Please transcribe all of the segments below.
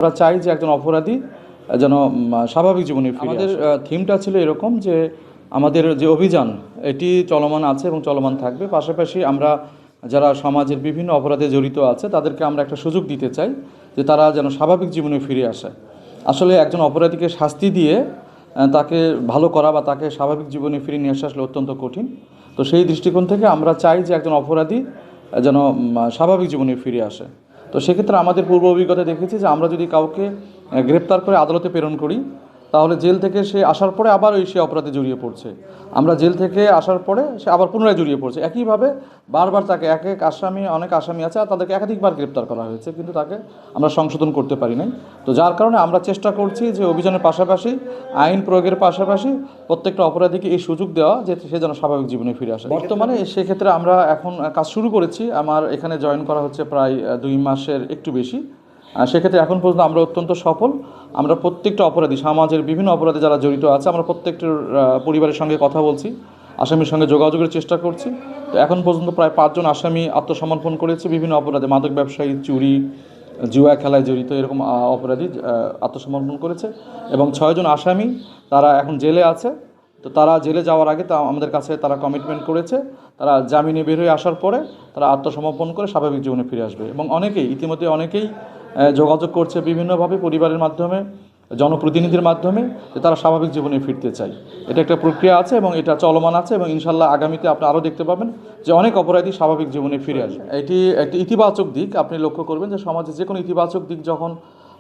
আমরা চাই যে একজন অপরাধী যেন স্বাভাবিক জীবনে ফিরে। আমাদের থিমটা ছিল এরকম যে আমাদের যে অভিযান এটি চলমান আছে এবং চলমান থাকবে। পাশাপাশি আমরা যারা সমাজের বিভিন্ন অপরাধে জড়িত আছে তাদেরকে আমরা একটা সুযোগ দিতে চাই যে তারা যেন স্বাভাবিক জীবনে ফিরে আসে। আসলে একজন অপরাধীকে শাস্তি দিয়ে তাকে ভালো করা বা তাকে স্বাভাবিক জীবনে ফিরে নিয়ে আসা আসলে অত্যন্ত কঠিন। তো সেই দৃষ্টিকোণ থেকে আমরা চাই যে একজন অপরাধী যেন স্বাভাবিক জীবনে ফিরে আসে। তো সেক্ষেত্রে আমাদের পূর্ব অভিজ্ঞতা দেখেছি যে আমরা যদি কাউকে গ্রেপ্তার করে আদালতে প্রেরণ করি তাহলে জেল থেকে সে আসার পরে আবার সে অপরাধে জড়িয়ে পড়ছে। আমরা জেল থেকে আসার পরে সে আবার পুনরায় জড়িয়ে পড়ছে। একইভাবে বারবার তাকে অনেক আসামি আছে আর তাদেরকে একাধিকবার গ্রেপ্তার করা হয়েছে, কিন্তু তাকে আমরা সংশোধন করতে পারি নাই। তো যার কারণে আমরা চেষ্টা করছি যে অভিযানের পাশাপাশি আইন প্রয়োগের পাশাপাশি প্রত্যেকটা অপরাধীকে এই সুযোগ দেওয়া যে সে যেন স্বাভাবিক জীবনে ফিরে আসে। বর্তমানে সেক্ষেত্রে আমরা এখন কাজ শুরু করেছি। আমার এখানে জয়েন করা হচ্ছে প্রায় 2 মাসের একটু বেশি। সেক্ষেত্রে এখন পর্যন্ত আমরা অত্যন্ত সফল। আমরা প্রত্যেকটা অপরাধী, সমাজের বিভিন্ন অপরাধে যারা জড়িত আছে, আমরা প্রত্যেকটার পরিবারের সঙ্গে কথা বলছি, আসামির সঙ্গে যোগাযোগের চেষ্টা করছি। তো এখন পর্যন্ত প্রায় 5 জন আসামি আত্মসমর্পণ করেছে বিভিন্ন অপরাধে, মাদক ব্যবসায়ী, চুরি, জুয়া খেলায় জড়িত এরকম অপরাধী আত্মসমর্পণ করেছে এবং 6 জন আসামি তারা এখন জেলে আছে। তো তারা জেলে যাওয়ার আগে আমাদের কাছে তারা কমিটমেন্ট করেছে তারা জামিনে বের হয়ে আসার পরে তারা আত্মসমর্পণ করে স্বাভাবিক জীবনে ফিরে আসবে। এবং ইতিমধ্যে অনেকেই যোগাযোগ করছে বিভিন্নভাবে, পরিবারের মাধ্যমে, জনপ্রতিনিধির মাধ্যমে, যে তারা স্বাভাবিক জীবনে ফিরতে চায়। এটা একটা প্রক্রিয়া আছে এবং এটা চলমান আছে এবং ইনশাল্লাহ আগামীতে আপনি আরও দেখতে পাবেন যে অনেক অপরাধী স্বাভাবিক জীবনে ফিরে আসবে। এটি একটি ইতিবাচক দিক। আপনি লক্ষ্য করবেন যে সমাজে যে কোনো ইতিবাচক দিক যখন,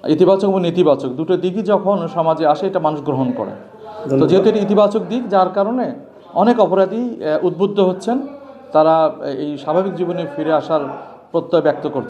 ইতিবাচক এবং নেতিবাচক দুটো দিকই যখন সমাজে আসে এটা মানুষ গ্রহণ করে। তো যেহেতু এটি ইতিবাচক দিক, যার কারণে অনেক অপরাধী উদ্বুদ্ধ হচ্ছেন, তারা এই স্বাভাবিক জীবনে ফিরে আসার প্রত্যয় ব্যক্ত করছেন।